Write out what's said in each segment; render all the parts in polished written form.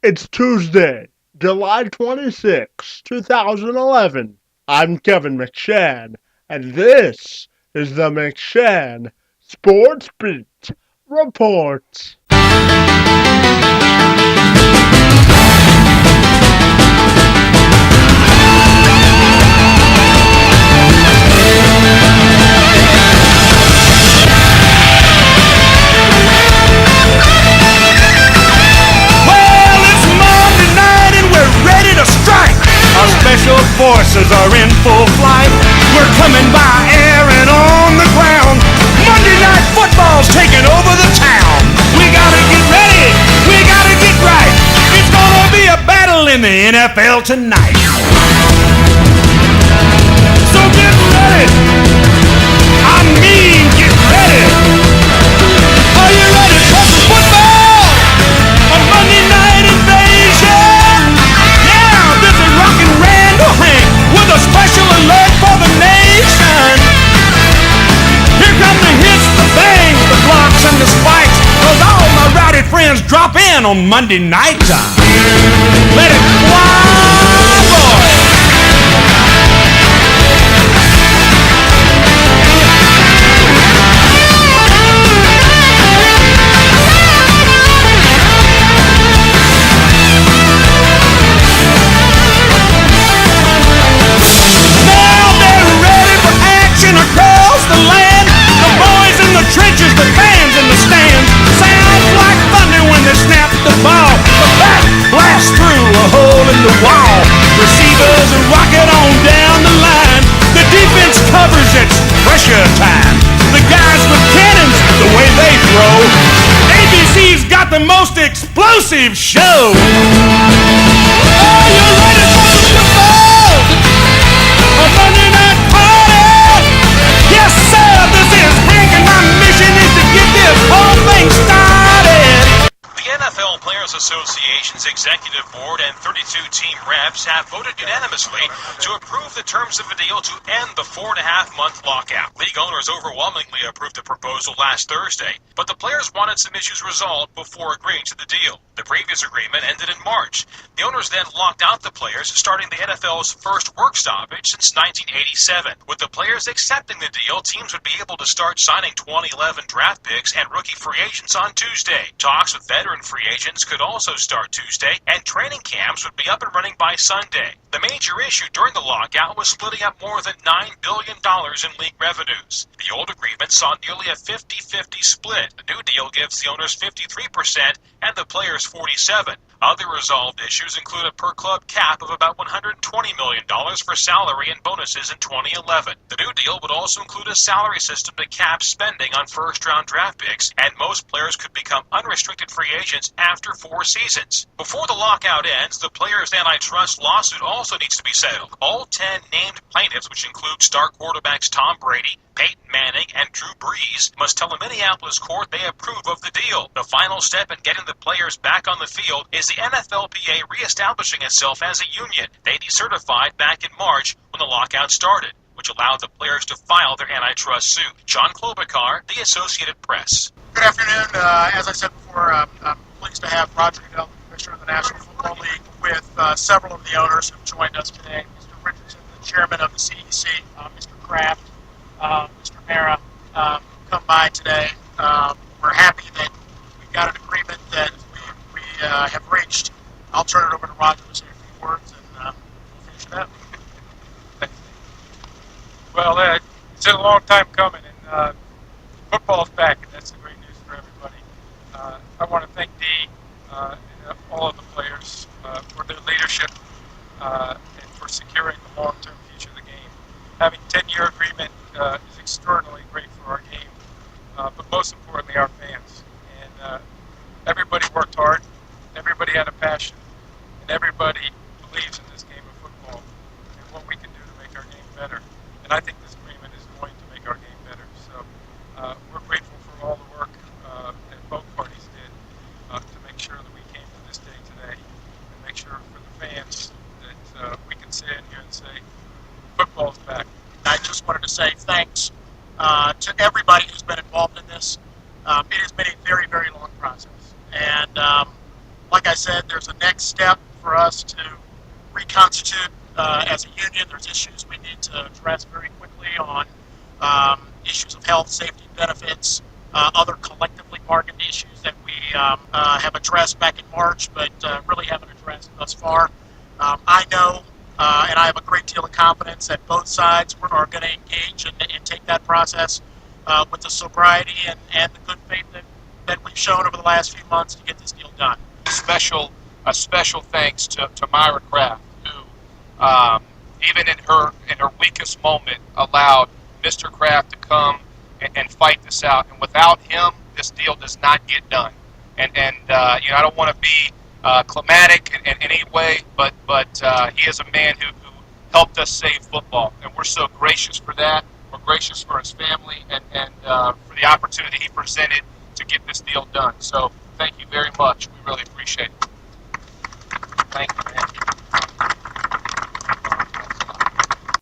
It's Tuesday, July 26, 2011. I'm Kevin McShann, and this is the McShann Sports Beat Report. Our special forces are in full flight. We're coming by air and on the ground. Monday Night Football's taking over the town. We gotta get ready. We gotta get right. It's gonna be a battle in the NFL tonight. So get ready. I mean, get ready. Are you ready for some football? On Monday Night Invasion. This is Rockin' Randall Hank with a special alert for the nation. Here come the hits, the bangs, the blocks, and the spikes. Cause all my rowdy friends drop in on Monday night time. Let it fly, boy. Trenches, the fans in the stands. Sounds like thunder when they snap the ball. The bat blasts through a hole in the wall. Receivers rocket on down the line. The defense covers its pressure time. The guys with cannons, the way they throw. ABC's got the most explosive show. Are you ready for the football? A Monday night party? Yes, sir, this is Hank, and my mission is to get this whole thing started. The NFL Players Association's executive board and 32 team reps have voted unanimously to approve the terms of a deal to end the 4.5-month lockout. League owners overwhelmingly approved the proposal last Thursday, but the players wanted some issues resolved before agreeing to the deal. The previous agreement ended in March. The owners then locked out the players, starting the NFL's first work stoppage since 1987. With the players accepting the deal, teams would be able to start signing 2011 draft picks and rookie free agents on Tuesday. Talks with veteran free agents could also start Tuesday, and training camps would be up and running by Sunday. The major issue during the lockout was splitting up more than $9 billion in league revenues. The old agreement saw nearly a 50-50 split. The new deal gives the owners 53% and the players 47%. Other resolved issues include a per-club cap of about $120 million for salary and bonuses in 2011. The new deal would also include a salary system to cap spending on first-round draft picks, and most players could become unrestricted free agents after 4 seasons. Before the lockout ends, the players' antitrust lawsuit also needs to be settled. All 10 named plaintiffs, which include star quarterbacks Tom Brady, Peyton Manning, and Drew Brees, must tell a Minneapolis court they approve of the deal. The final step in getting the players back on the field is the NFLPA reestablishing itself as a union. They decertified back in March when the lockout started, which allowed the players to file their antitrust suit. John Klobuchar, The Associated Press. Good afternoon. As I said before, I'm pleased to have Roger Goodell, the Commissioner of the National Football League, with several of the owners who joined us today. Mr. Richardson, the chairman of the CEC, Mr. Kraft, Mr. Mara, come by today. We're happy that we've got an agreement that we have reached. I'll turn it over to Roger to say a few words, and we'll finish it up. Thanks. Well, it's been a long time coming, and football's back, and that's great news for everybody. I want to thank Dee and all of the players for their leadership and for securing the long-term future of the game. Having a 10-year agreement is extraordinarily great for our game, but most importantly, our fans. And everybody worked hard, everybody had a passion, and everybody believes in this game of football and what we can do to make our game better. And I think this agreement is going to make our game better. So we're grateful for all the work that both parties did to make sure that we came to this day today, and make sure for the fans that we can sit in here and say, football's back. I just wanted to say thanks to everybody who's been involved in this. It has been a very, very long process. And like I said, there's a next step for us to reconstitute as a union. There's issues we need to address very quickly on issues of health, safety, benefits, other collectively bargained issues that we have addressed back in March, but really haven't addressed thus far. I know, and I have a great deal of confidence that both sides are going to engage and take that process with the sobriety and the good faith that we've shown over the last few months to get this deal done. A special thanks to Myra Kraft, who even in her weakest moment allowed Mr. Kraft to come and fight this out. And without him, this deal does not get done. And I don't want to be climatic in any way, but he is a man who helped us save football, and we're so gracious for that. We're gracious for his family and for the opportunity he presented to get this deal done. So thank you very much. We really appreciate it. Thank you, man.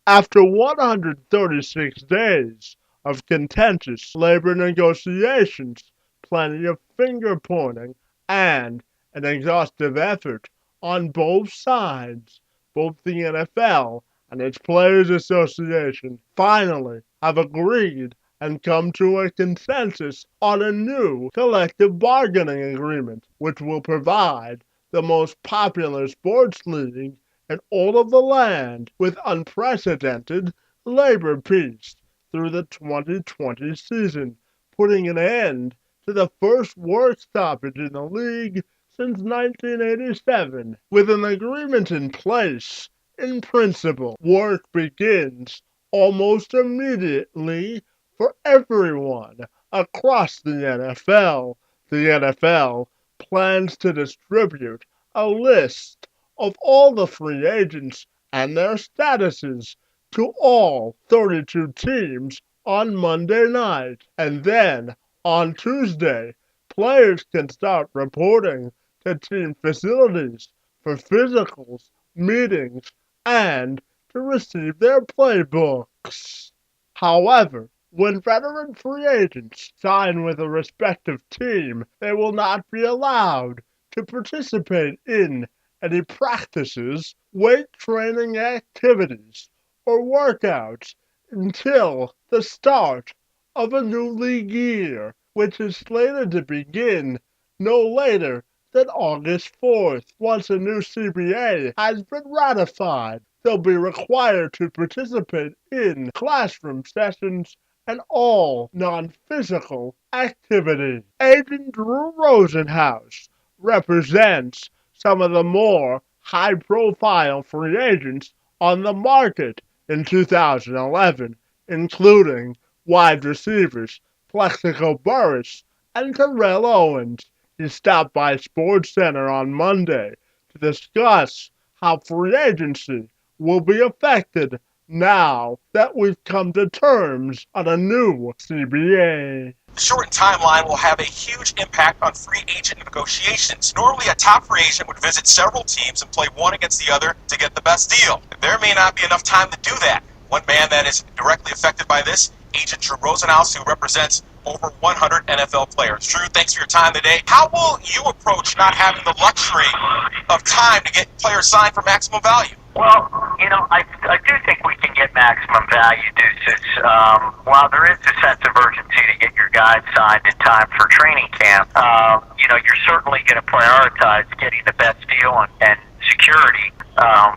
After 136 days of contentious labor negotiations, plenty of finger-pointing, and an exhaustive effort on both sides, both the NFL and its Players Association finally have agreed and come to a consensus on a new collective bargaining agreement, which will provide the most popular sports league in all of the land with unprecedented labor peace through the 2020 season, putting an end to the first work stoppage in the league since 1987. With an agreement in place, in principle, work begins almost immediately for everyone across the NFL. The NFL plans to distribute a list of all the free agents and their statuses to all 32 teams on Monday night. And then, on Tuesday, players can start reporting to team facilities for physicals, meetings, and to receive their playbooks. However, when veteran free agents sign with a respective team, they will not be allowed to participate in any practices, weight training activities, or workouts until the start of a new league year, which is slated to begin no later than August 4th. Once a new CBA has been ratified, they'll be required to participate in classroom sessions and all non-physical activity. Agent Drew Rosenhaus represents some of the more high-profile free agents on the market in 2011, including wide receivers Plexico Burress and Terrell Owens. He stopped by SportsCenter on Monday to discuss how free agency will be affected now that we've come to terms on a new CBA. The shortened timeline will have a huge impact on free agent negotiations. Normally, a top free agent would visit several teams and play one against the other to get the best deal. There may not be enough time to do that. One man that is directly affected by this, Agent Drew Rosenhaus, who represents over 100 NFL players. Drew, thanks for your time today. How will you approach not having the luxury of time to get players signed for maximum value? Well, I do think we can get maximum value, Deuces. While there is a sense of urgency to get your guys signed in time for training camp, you're certainly going to prioritize getting the best deal and security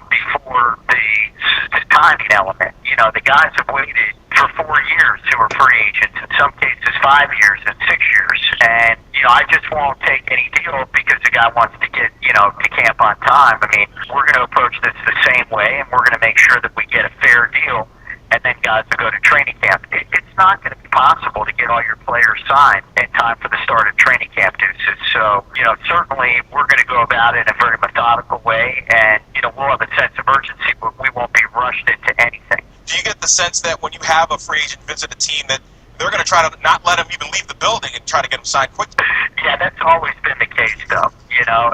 before the timing element. The guys have waited for 4 years who are free agents, in some cases 5 years and 6 years. And, I just won't take any deal because the guy wants to get, to camp on time. I mean, we're going to approach this the same way, and we're going to make sure that we get a fair deal, and then guys will go to training camp. It's not going to be possible to get all your players signed in time for the start of training camp, Deuces. So, certainly we're going to go about it in a very methodical way, and, we'll have a sense of urgency, but we won't be rushed into anything. Do you get the sense that when you have a free agent visit a team that they're going to try to not let him even leave the building and try to get him signed quickly? Yeah, that's always been the case, though,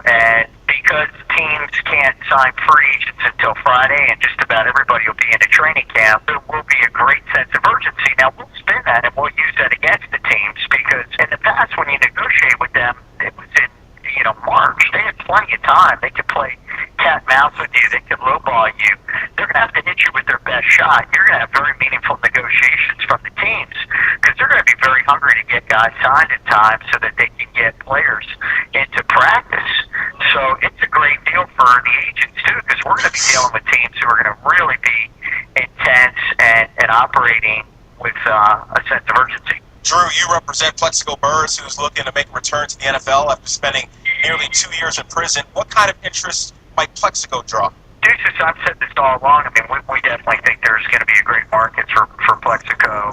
and because teams can't sign free agents until Friday and just about everybody will be in a training camp, there will be a great sense of urgency. Now, we'll spin that and we'll use that against the teams because in the past when you negotiate with them, it was in, March. They had plenty of time. They could play cat and mouse with you. They could lowball you. They're going to have to hit you with their best shot. You're going to have very meaningful negotiations from the teams because they're going to be very hungry to get guys signed in time so that they can get players into practice. So it's a great deal for the agents, too, because we're going to be dealing with teams who are going to really be intense and operating with a sense of urgency. Drew, you represent Plexico Burrs, who's looking to make a return to the NFL after spending nearly 2 years in prison. What kind of interest might Plexico draw? Deuces, I've said this all along. I mean, we definitely think there's going to be a great market for Plexico.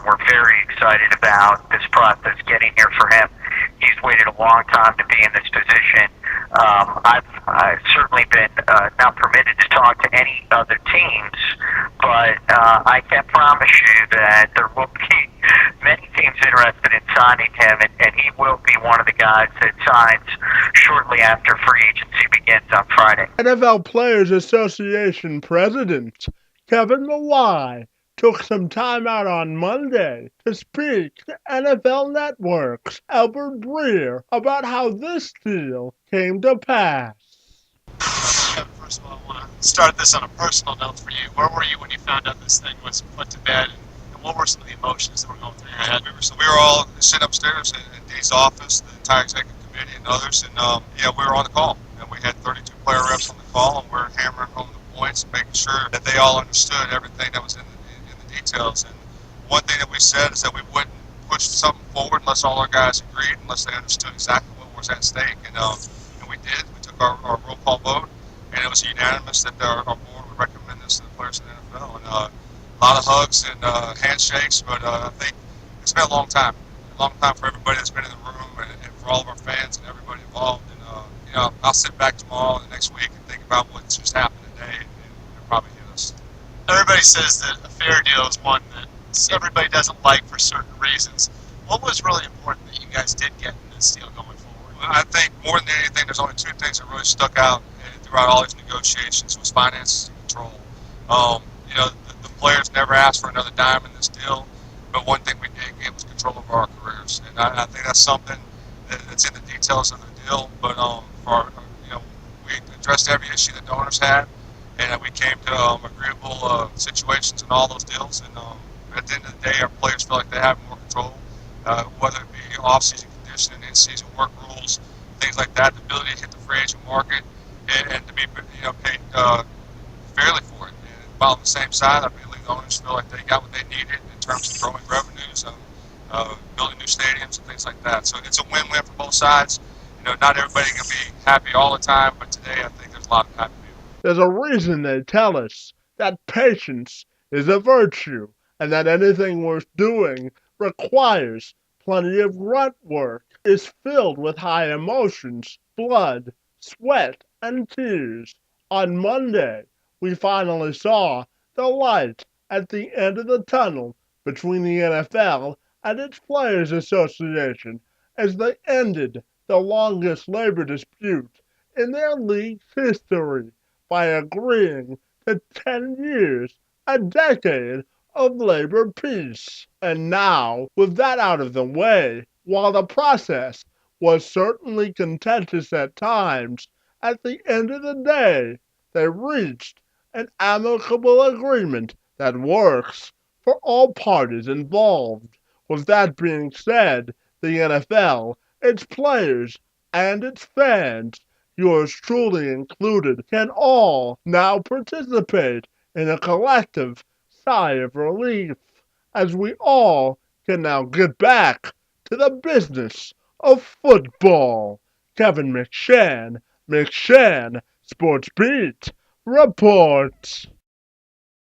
We're very excited about this process getting here for him. He's waited a long time to be in this position. I've certainly been not permitted to talk to any other teams, but I can promise you that there will be many teams interested in signing him, and he will be one of the guys that signs shortly after free agency begins on Friday. NFL Players Association President Kevin Mawae took some time out on Monday to speak to NFL Network's Albert Breer about how this deal came to pass. First of all, I want to start this on a personal note for you. Where were you when you found out this thing was put to bed, and what were some of the emotions that were going through your head? We were all sitting upstairs in Dee's office, the entire executive committee and others, and we were on the call, and we had 32 player reps on the call, and we're hammering home the points and making sure that they all understood everything that was in the details. And one thing that we said is that we wouldn't push something forward unless all our guys agreed, unless they understood exactly what was at stake, and we did. We took our roll call vote, and it was unanimous that our board would recommend this to the players in the NFL. And a lot of hugs and handshakes, but I think it's been a long time for everybody that's been in the room, and for all of our fans and everybody involved. And I'll sit back tomorrow and the next week and think about what's just happened today, and it'll probably hit us. Everybody says that a fair deal is one that everybody doesn't like for certain reasons. What was really important that you guys did get in this deal going forward? I think more than anything, there's only two things that really stuck out throughout all these negotiations was finances and control. The players never asked for another dime in this deal, but one thing we did get was control of our careers, and I think that's something that's in the details of the deal. But we addressed every issue that the owners had, and we came to agreeable situations in all those deals. And at the end of the day, our players feel like they have more control, whether it be off-season conditioning, in-season work rules, things like that, the ability to hit the free agent market, and to be paid fairly for it. And while on the same side, I believe the owners feel like they got what they needed in terms of growing revenues, building new stadiums and things like that. So it's a win-win for both sides. Not everybody can be happy all the time, but today I think there's a lot of happy people. There's a reason they tell us that patience is a virtue, and that anything worth doing requires plenty of grunt work, is filled with high emotions, blood, sweat, and tears. On Monday, we finally saw the light at the end of the tunnel between the NFL and its Players Association as they ended the longest labor dispute in their league's history by agreeing to 10 years, a decade of labor peace. And now, with that out of the way, while the process was certainly contentious at times, at the end of the day, they reached an amicable agreement that works for all parties involved. With that being said, the NFL, its players, and its fans, yours truly included, can all now participate in a collective sigh of relief as we all can now get back to the business of football. Kevin McShann, Sports Beat, reports.